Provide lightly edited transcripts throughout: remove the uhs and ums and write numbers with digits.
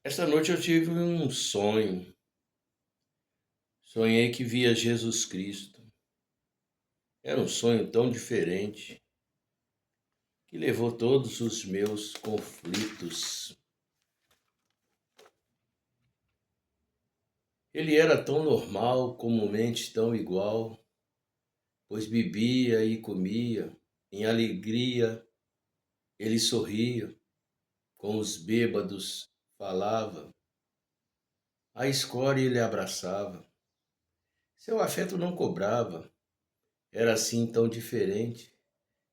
Esta noite eu tive um sonho. Sonhei que via Jesus Cristo. Era um sonho tão diferente que levou todos os meus conflitos. Ele era tão normal, comumente tão igual, pois bebia e comia, em alegria ele sorria, com os bêbados falava, a escória ele abraçava. Seu afeto não cobrava, era assim tão diferente,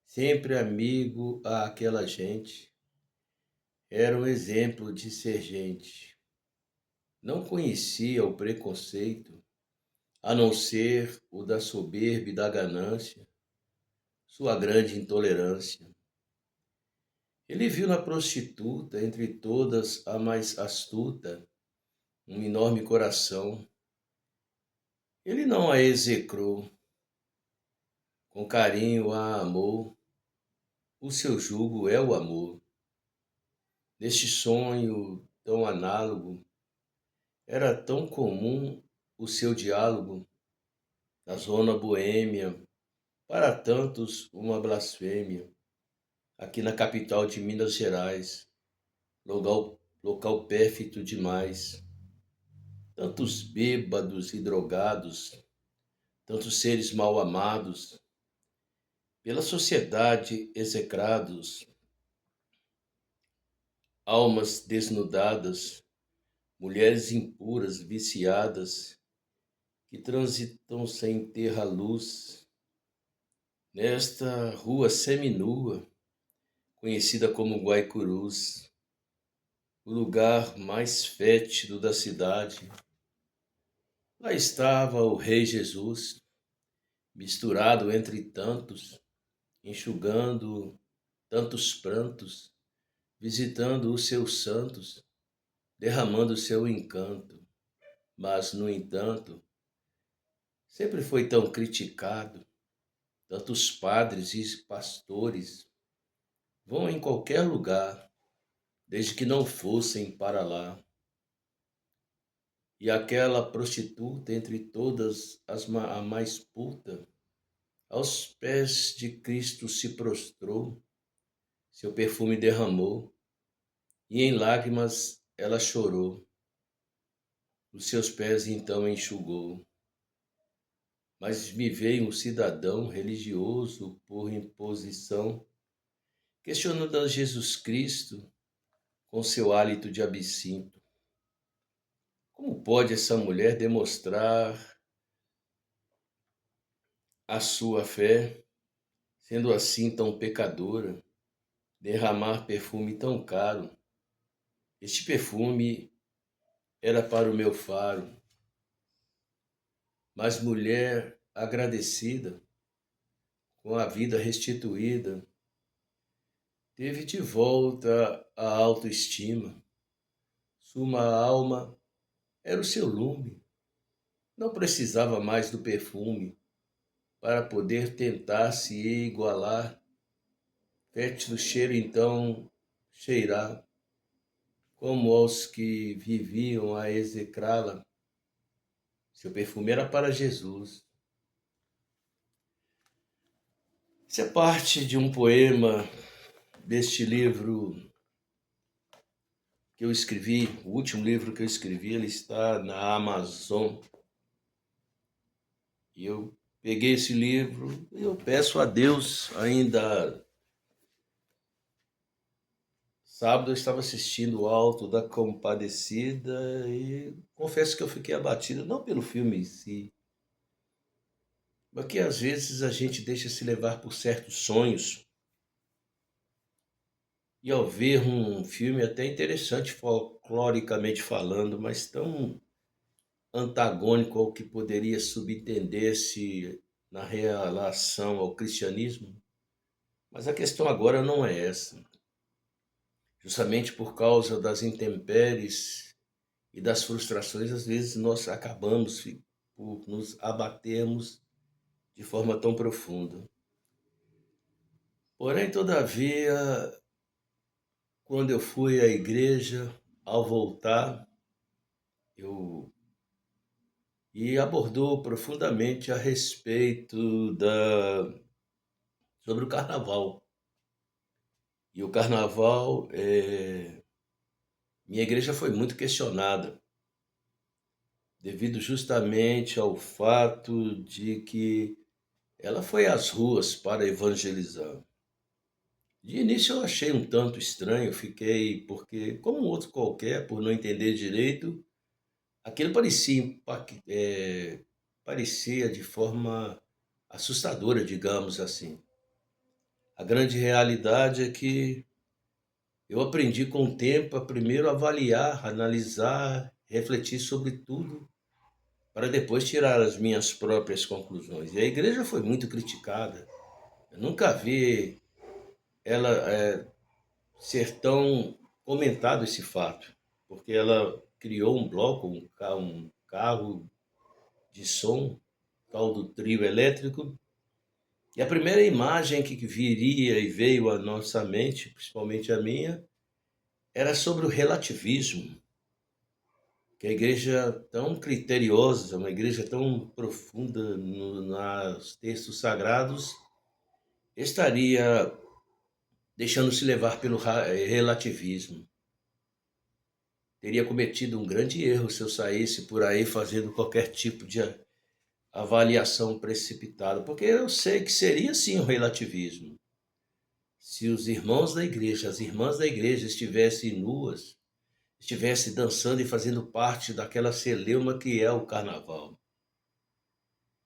sempre amigo àquela gente. Era um exemplo de ser gente. Não conhecia o preconceito, a não ser o da soberba e da ganância, sua grande intolerância. Ele viu na prostituta, entre todas a mais astuta, um enorme coração. Ele não a execrou, com carinho a amou, o seu jugo é o amor. Neste sonho tão análogo, era tão comum o seu diálogo na zona boêmia, para tantos uma blasfêmia, aqui na capital de Minas Gerais, local pérfido demais. Tantos bêbados e drogados, tantos seres mal amados, pela sociedade execrados, almas desnudadas, mulheres impuras, viciadas, que transitam sem ter a luz, nesta rua seminua, conhecida como Guaicurus, o lugar mais fétido da cidade. Lá estava o Rei Jesus, misturado entre tantos, enxugando tantos prantos, visitando os seus santos, derramando seu encanto. Mas, no entanto, sempre foi tão criticado. Tantos padres e pastores vão em qualquer lugar, desde que não fossem para lá. E aquela prostituta entre todas a mais puta, aos pés de Cristo se prostrou, seu perfume derramou, e em lágrimas ela chorou. Os seus pés então enxugou. Mas me veio um cidadão religioso por imposição, questionando a Jesus Cristo com seu hálito de absinto. Como pode essa mulher demonstrar a sua fé, sendo assim tão pecadora, derramar perfume tão caro? Este perfume era para o meu faro, mas mulher agradecida, com a vida restituída, teve de volta a autoestima. Sua alma era o seu lume, não precisava mais do perfume para poder tentar se igualar. Fétido cheiro então cheirar, como aos que viviam a execrá-la. Seu perfume era para Jesus. Isso é parte de um poema deste livro que eu escrevi, o último livro que eu escrevi, ele está na Amazon. E eu peguei esse livro e eu peço a Deus ainda. Sábado eu estava assistindo o Alto da Compadecida e confesso que eu fiquei abatido, não pelo filme em si, mas que às vezes a gente deixa se levar por certos sonhos. E ao ver um filme até interessante folcloricamente falando, mas tão antagônico ao que poderia subentender-se na relação ao cristianismo. Mas a questão agora não é essa. Justamente por causa das intempéries e das frustrações, às vezes nós acabamos por nos abatermos de forma tão profunda. Porém, todavia, quando eu fui à igreja, ao voltar, eu e abordou profundamente a respeito sobre o carnaval. E o carnaval, minha igreja foi muito questionada, devido justamente ao fato de que ela foi às ruas para evangelizar. De início eu achei um tanto estranho, fiquei, porque, como um outro qualquer, por não entender direito, aquilo parecia de forma assustadora, digamos assim. A grande realidade é que eu aprendi com o tempo a primeiro avaliar, analisar, refletir sobre tudo, para depois tirar as minhas próprias conclusões. E a igreja foi muito criticada. Eu nunca vi ela ser tão comentado esse fato, porque ela criou um bloco, um carro de som, tal do trio elétrico, e a primeira imagem que viria e veio à nossa mente, principalmente a minha, era sobre o relativismo, que a igreja tão criteriosa, uma igreja tão profunda nos textos sagrados, estaria deixando-se levar pelo relativismo. Teria cometido um grande erro se eu saísse por aí fazendo qualquer tipo de avaliação precipitada, porque eu sei que seria sim o relativismo. Se os irmãos da igreja, as irmãs da igreja estivessem nuas, estivessem dançando e fazendo parte daquela celeuma que é o carnaval.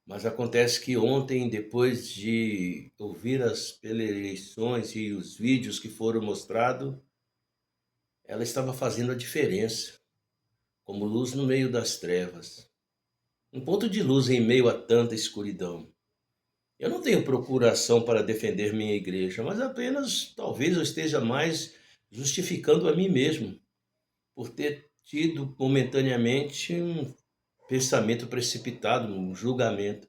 Mas acontece que ontem, depois de ouvir as preleções e os vídeos que foram mostrados, ela estava fazendo a diferença, como luz no meio das trevas. Um ponto de luz em meio a tanta escuridão. Eu não tenho procuração para defender minha igreja, mas apenas talvez eu esteja mais justificando a mim mesmo por ter tido momentaneamente um pensamento precipitado, um julgamento.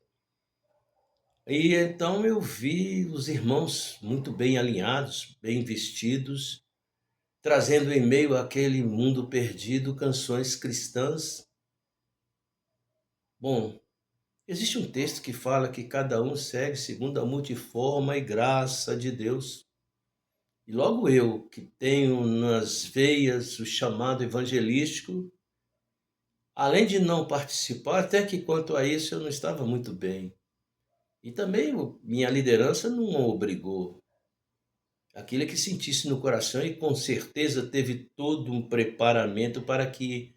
E então eu vi os irmãos muito bem alinhados, bem vestidos, trazendo em meio àquele mundo perdido canções cristãs. Bom, existe um texto que fala que cada um segue segundo a multiforme graça de Deus. E logo eu, que tenho nas veias o chamado evangelístico, além de não participar, até que quanto a isso eu não estava muito bem. E também minha liderança não o obrigou. Aquilo que sentisse no coração e com certeza teve todo um preparamento para que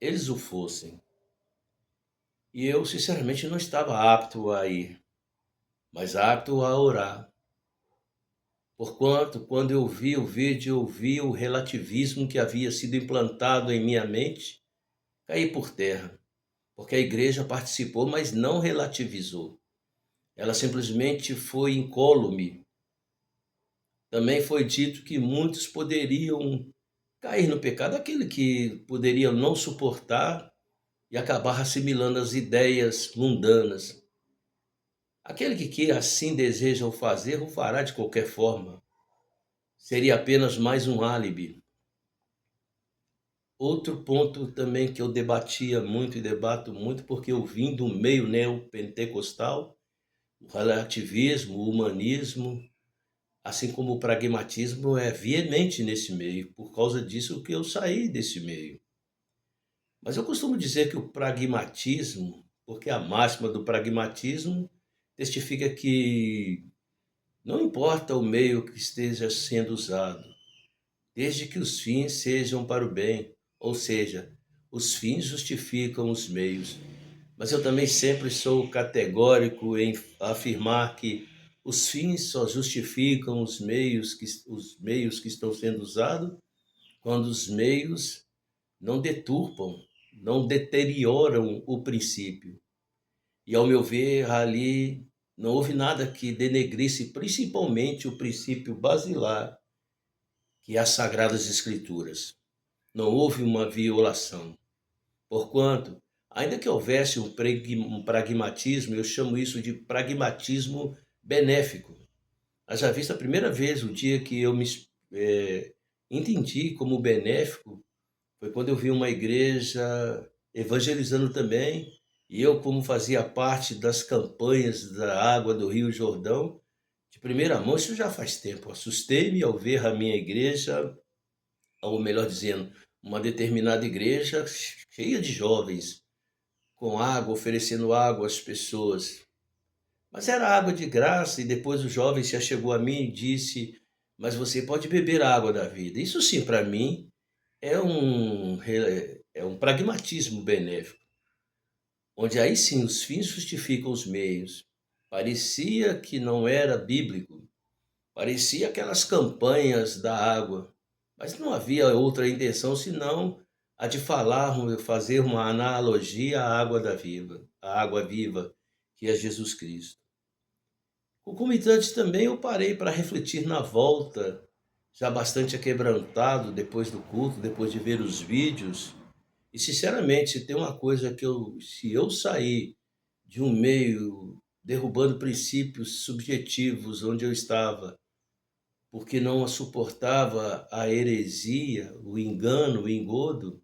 eles o fossem. E eu, sinceramente, não estava apto a ir, mas apto a orar. Porquanto, quando eu vi o vídeo, eu vi o relativismo que havia sido implantado em minha mente cair por terra, porque a igreja participou, mas não relativizou. Ela simplesmente foi incólume. Também foi dito que muitos poderiam cair no pecado, aquele que poderia não suportar e acabar assimilando as ideias mundanas. Aquele que assim deseja o fazer, o fará de qualquer forma. Seria apenas mais um álibi. Outro ponto também que eu debatia muito e debato muito, porque eu vim do meio neopentecostal, o relativismo, o humanismo, assim como o pragmatismo é veemente nesse meio, por causa disso que eu saí desse meio. Mas eu costumo dizer que o pragmatismo, porque a máxima do pragmatismo testifica que não importa o meio que esteja sendo usado, desde que os fins sejam para o bem, ou seja, os fins justificam os meios. Mas eu também sempre sou categórico em afirmar que os fins só justificam os meios que estão sendo usados quando os meios não deturpam, não deterioram o princípio. E ao meu ver, ali não houve nada que denegrisse principalmente o princípio basilar, que é as Sagradas Escrituras. Não houve uma violação. Porquanto, ainda que houvesse um pragmatismo, eu chamo isso de pragmatismo benéfico. Haja vista a primeira vez, o dia que eu me entendi como benéfico, Foi quando eu vi uma igreja evangelizando também, e eu, como fazia parte das campanhas da água do Rio Jordão, de primeira mão, isso já faz tempo. Assustei-me ao ver a minha igreja, ou melhor dizendo, uma determinada igreja cheia de jovens, com água, oferecendo água às pessoas. Mas era água de graça, e depois o jovem se achegou a mim e disse: Mas você pode beber a água da vida. Isso sim, para mim, é um pragmatismo benéfico, onde aí sim os fins justificam os meios. Parecia que não era bíblico, parecia aquelas campanhas da água, mas não havia outra intenção senão a de falar, fazer uma analogia à água da viva, à água viva, que é Jesus Cristo. Concomitante também, eu parei para refletir na volta, já bastante aquebrantado depois do culto, depois de ver os vídeos. E sinceramente, se tem uma coisa que se eu sair de um meio derrubando princípios subjetivos onde eu estava, porque não suportava a heresia, o engano, o engodo,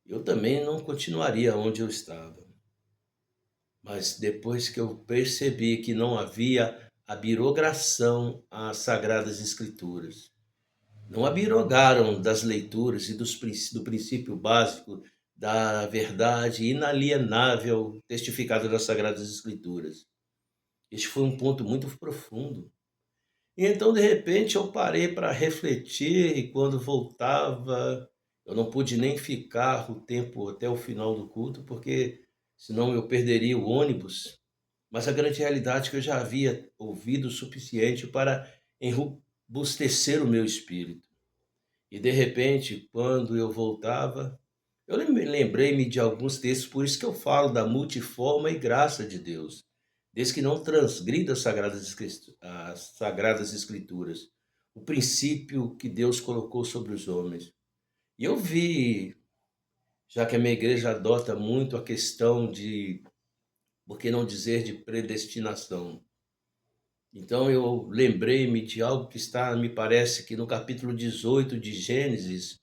eu também não continuaria onde eu estava. Mas depois que eu percebi que não havia abirogação às Sagradas Escrituras, não abirogaram das leituras e do princípio básico da verdade inalienável testificada nas Sagradas Escrituras. Este foi um ponto muito profundo. E então, de repente, eu parei para refletir e quando voltava, eu não pude nem ficar o tempo até o final do culto, porque senão eu perderia o ônibus. Mas a grande realidade é que eu já havia ouvido o suficiente para enrobustecer o meu espírito. E de repente, quando eu voltava, eu lembrei-me de alguns textos, por isso que eu falo da multiforme e graça de Deus, desde que não transgrida as sagradas escrituras, o princípio que Deus colocou sobre os homens. E eu vi, já que a minha igreja adota muito a questão de, por que não dizer, de predestinação. Então eu lembrei-me de algo que está, me parece que no capítulo 18 de Gênesis,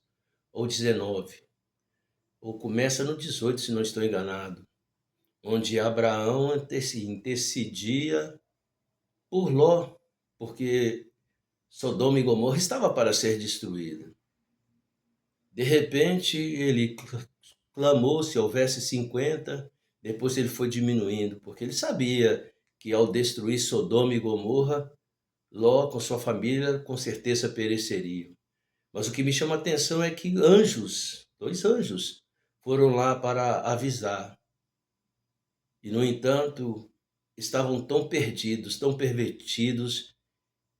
ou 19, ou começa no 18, se não estou enganado, onde Abraão intercedia por Ló, porque Sodoma e Gomorra estava para ser destruída. De repente, ele clamou se houvesse 50, depois ele foi diminuindo, porque ele sabia que ao destruir Sodoma e Gomorra, Ló com sua família com certeza pereceriam. Mas o que me chama a atenção é que anjos, dois anjos, foram lá para avisar. E, no entanto, estavam tão perdidos, tão pervertidos,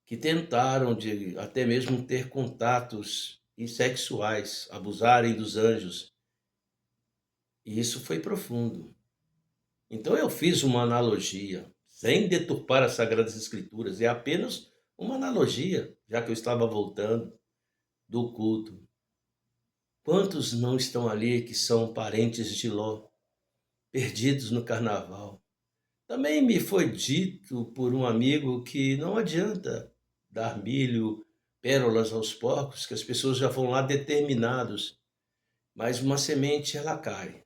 que tentaram de até mesmo ter contatos sexuais, abusarem dos anjos. E isso foi profundo. Então eu fiz uma analogia, sem deturpar as Sagradas Escrituras, é apenas uma analogia, já que eu estava voltando do culto. Quantos não estão ali que são parentes de Ló, perdidos no carnaval? Também me foi dito por um amigo que não adianta dar milho, pérolas aos porcos, que as pessoas já vão lá determinados, mas uma semente ela cai.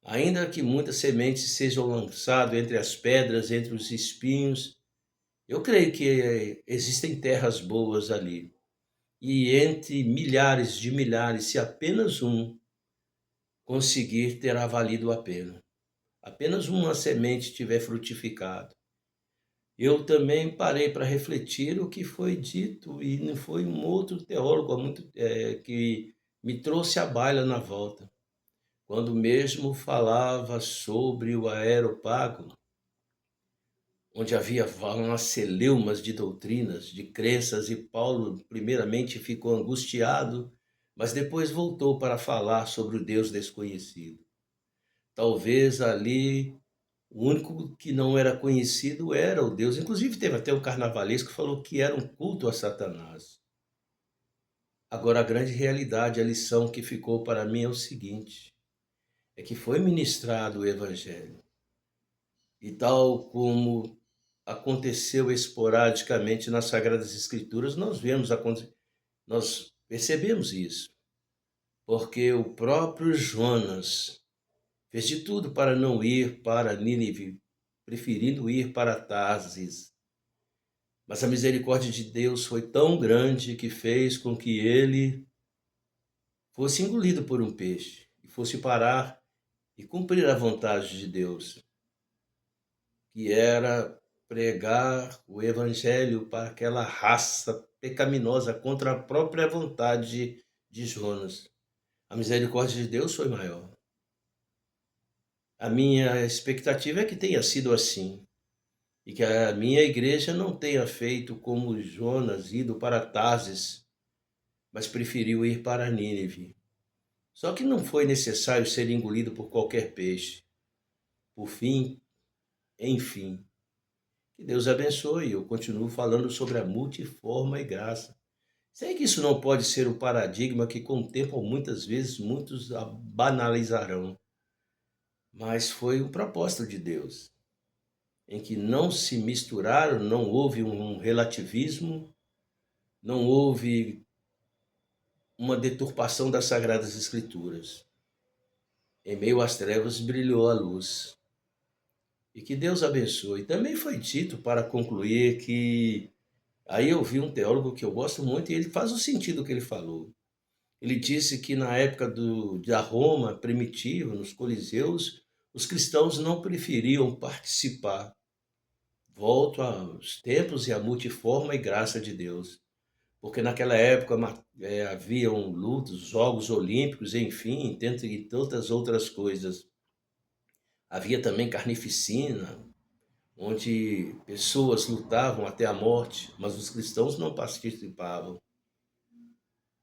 Ainda que muitas sementes sejam lançadas entre as pedras, entre os espinhos, eu creio que existem terras boas ali. E entre milhares de milhares, se apenas um conseguir, terá valido a pena. Apenas uma semente tiver frutificado. Eu também parei para refletir o que foi dito, e não foi um outro teólogo que me trouxe à baila na volta, quando mesmo falava sobre o aeropago, onde havia umas celeumas de doutrinas, de crenças, e Paulo primeiramente ficou angustiado, mas depois voltou para falar sobre o Deus desconhecido. Talvez ali o único que não era conhecido era o Deus. Inclusive teve até um carnavalesco que falou que era um culto a Satanás. Agora a grande realidade, a lição que ficou para mim é o seguinte: é que foi ministrado o evangelho. E tal como aconteceu esporadicamente nas Sagradas Escrituras, nós percebemos isso. porque o próprio Jonas fez de tudo para não ir para Nínive, preferindo ir para Tarsis. Mas a misericórdia de Deus foi tão grande que fez com que ele fosse engolido por um peixe e fosse parar e cumprir a vontade de Deus, que era pregar o evangelho para aquela raça pecaminosa contra a própria vontade de Jonas. A misericórdia de Deus foi maior. A minha expectativa é que tenha sido assim e que a minha igreja não tenha feito como Jonas, ido para Tarsis, mas preferiu ir para Nínive. Só que não foi necessário ser engolido por qualquer peixe. Por fim, enfim, que Deus abençoe. Eu continuo falando sobre a multiforme graça. Sei que isso não pode ser um paradigma que com o tempo muitas vezes muitos banalizarão, mas foi um propósito de Deus, em que não se misturaram, não houve um relativismo, não houve uma deturpação das Sagradas Escrituras. Em meio às trevas brilhou a luz. E que Deus abençoe. Também foi dito, para concluir, que aí eu vi um teólogo que eu gosto muito e ele faz o sentido que ele falou. Ele disse que na época da Roma primitiva, nos coliseus, os cristãos não preferiam participar. Volto aos tempos e à multiforme graça de Deus. Porque naquela época haviam lutas, Jogos Olímpicos, enfim, dentre tantas outras coisas. Havia também carnificina, onde pessoas lutavam até a morte, mas os cristãos não participavam.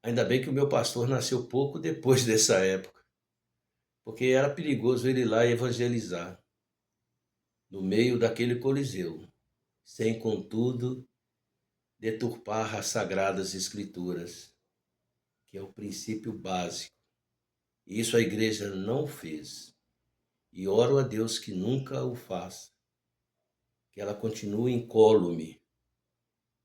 Ainda bem que o meu pastor nasceu pouco depois dessa época, porque era perigoso ele ir lá evangelizar, no meio daquele coliseu, sem, contudo, deturpar as sagradas escrituras, que é o princípio básico. E isso a igreja não fez. E oro a Deus que nunca o faça, que ela continue incólume,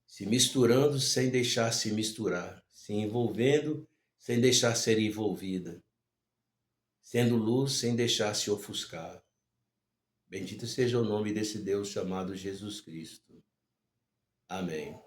se misturando sem deixar se misturar, se envolvendo sem deixar ser envolvida, sendo luz sem deixar se ofuscar. Bendito seja o nome desse Deus chamado Jesus Cristo. Amém.